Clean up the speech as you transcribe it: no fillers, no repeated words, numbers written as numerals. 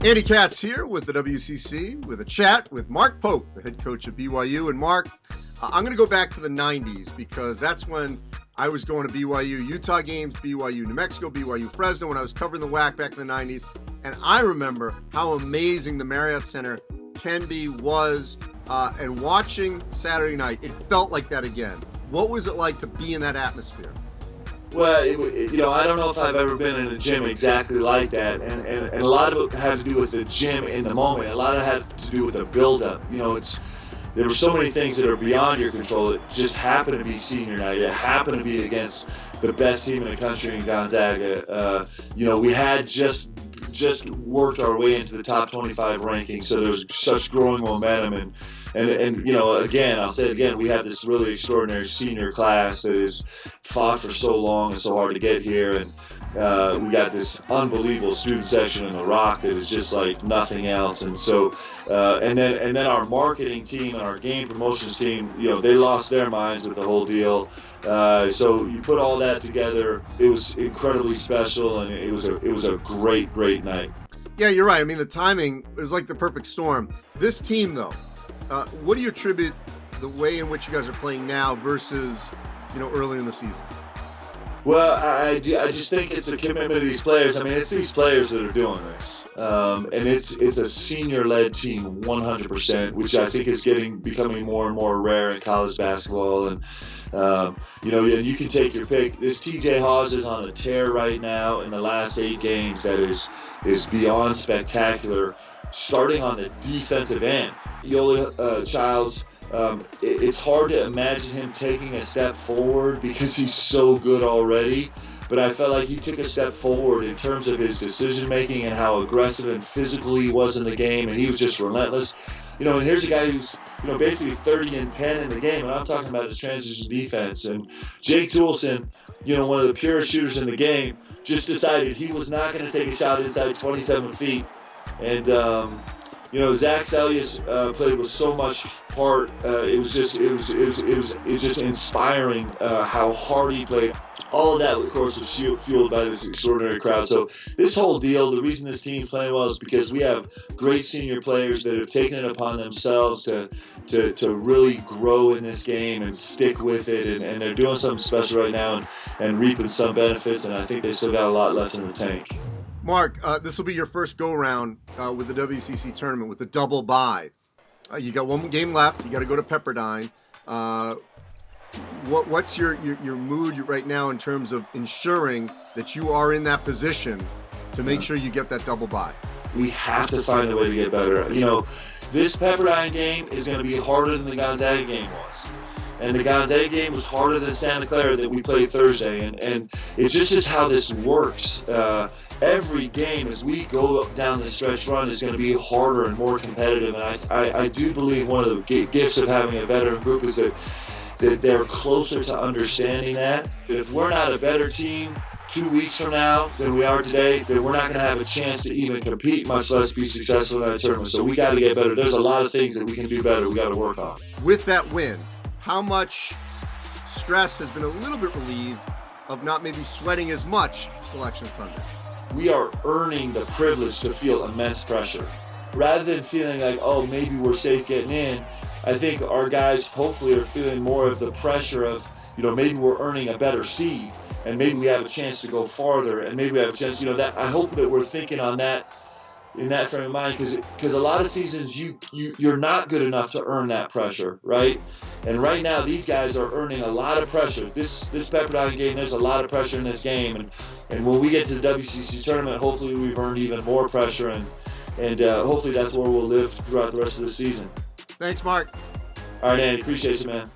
Andy Katz here with the WCC with a chat with Mark Pope, the head coach of BYU. And Mark, I'm going to go back to the 90s because that's when I was going to BYU Utah games, BYU New Mexico, BYU Fresno, when I was covering the WAC back in the 90s. And I remember how amazing the Marriott Center can be, was, and watching Saturday night, it felt like that again. What was it like to be in that atmosphere? Well, I don't know if I've ever been in a gym exactly like that, and a lot of it had to do with the gym in the moment. A lot of it had to do with the build-up. There were so many things that are beyond your control. It just happened to be senior night. It happened to be against the best team in the country in Gonzaga. We had just worked our way into the top 25 rankings, so there was such growing momentum. And again, I'll say it again, we have this really extraordinary senior class that has fought for so long and so hard to get here. And we got this unbelievable student section in the Rock that is just like nothing else. And so, and then our marketing team and our game promotions team, they lost their minds with the whole deal. So you put all that together, it was incredibly special, and it was a great night. Yeah, you're right. I mean, the timing was like the perfect storm. This team, though, what do you attribute the way in which you guys are playing now versus, earlier in the season? Well, I just think it's a commitment to these players. I mean, it's these players that are doing this, and it's a senior-led team 100%, which I think is becoming more and more rare in college basketball. And and you can take your pick. This TJ Haws is on a tear right now in the last 8 games that is beyond spectacular. Starting on the defensive end, Yoeli Childs. It's hard to imagine him taking a step forward because he's so good already. But I felt like he took a step forward in terms of his decision-making and how aggressive and physical he was in the game, and he was just relentless. And here's a guy who's, basically 30-10 in the game, and I'm talking about his transition defense. And Jake Toolson, one of the purest shooters in the game, just decided he was not going to take a shot inside 27 feet. And, Zach Sellius played with so much heart. It was just inspiring how hard he played. All of that, of course, was fueled by this extraordinary crowd. So this whole deal, the reason this team's playing well is because we have great senior players that have taken it upon themselves to really grow in this game and stick with it. And they're doing something special right now and reaping some benefits. And I think they still got a lot left in the tank. Mark, this will be your first go-around with the WCC Tournament with the double bye. You got one game left. You got to go to Pepperdine. What's your mood right now in terms of ensuring that you are in that position to make sure you get that double bye? We have to find a way to get better. This Pepperdine game is going to be harder than the Gonzaga game was. And the Gonzaga game was harder than Santa Clara that we played Thursday. And it's just how this works. Every game as we go down the stretch run is going to be harder and more competitive. And I do believe one of the gifts of having a veteran group is that they're closer to understanding that if we're not a better team 2 weeks from now than we are today, then we're not going to have a chance to even compete, much less be successful in that tournament. So we got to get better. There's a lot of things that we can do better. We got to work on. With that win, how much stress has been a little bit relieved of not maybe sweating as much Selection Sunday? We are earning the privilege to feel immense pressure. Rather than feeling like, oh, maybe we're safe getting in, I think our guys hopefully are feeling more of the pressure of, maybe we're earning a better seed, and maybe we have a chance to go farther, and maybe we have a chance, that I hope that we're thinking on that, in that frame of mind, because a lot of seasons you're not good enough to earn that pressure, right? And right now these guys are earning a lot of pressure. This Pepperdine game, there's a lot of pressure in this game, and when we get to the WCC tournament, hopefully we've earned even more pressure, and hopefully that's where we'll live throughout the rest of the season. Thanks, Mark. All right, Andy, appreciate you, man.